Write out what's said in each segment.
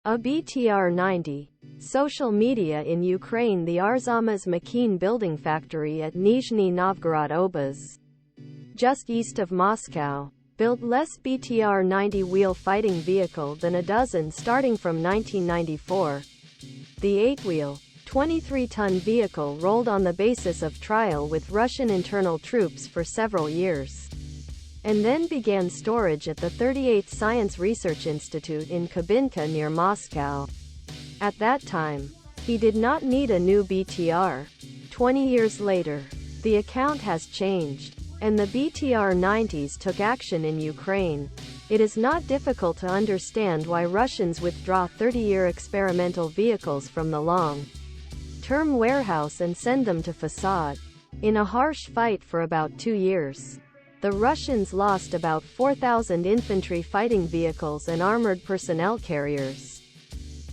A BTR-90. Social media in Ukraine. The Arzamas Makin building factory at Nizhny Novgorod Oblast, just east of Moscow, built less BTR-90 wheel fighting vehicle than a dozen starting from 1994. The 8-wheel, 23-ton vehicle rolled on the basis of trial with Russian internal troops for several years, and then began storage at the 38th Science Research Institute in Kubinka near Moscow. At that time, he did not need a new BTR. 20 years later, the account has changed, and the BTR-90s took action in Ukraine. It is not difficult to understand why Russians withdraw 30-year experimental vehicles from the long-term warehouse and send them to Facade. In a harsh fight for about 2 years, the Russians lost about 4,000 infantry fighting vehicles and armored personnel carriers.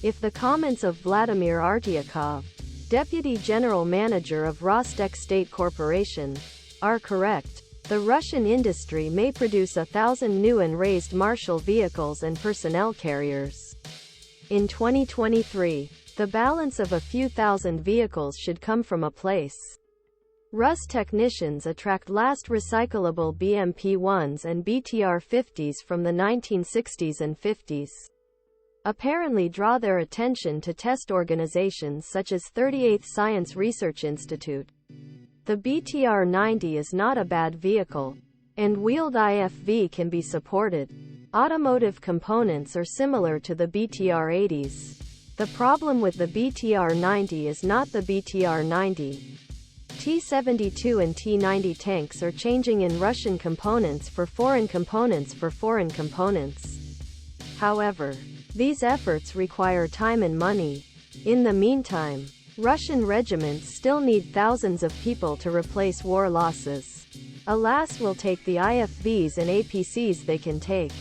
If the comments of Vladimir Artyakov, deputy general manager of Rostec State Corporation, are correct, the Russian industry may produce 1,000 new and raised Marshal vehicles and personnel carriers. In 2023, the balance of a few thousand vehicles should come from a place. Rus technicians attract last recyclable BMP-1s and BTR-50s from the 1960s and 50s. Apparently draw their attention to test organizations such as 38th Science Research Institute. The BTR-90 is not a bad vehicle, and wheeled IFV can be supported. Automotive components are similar to the BTR-80s. The problem with the BTR-90 is not the BTR-90. T-72 and T-90 tanks are changing in Russian components for foreign components However, these efforts require time and money. In the meantime, Russian regiments still need thousands of people to replace war losses. Alas, will take the IFVs and APCs they can take.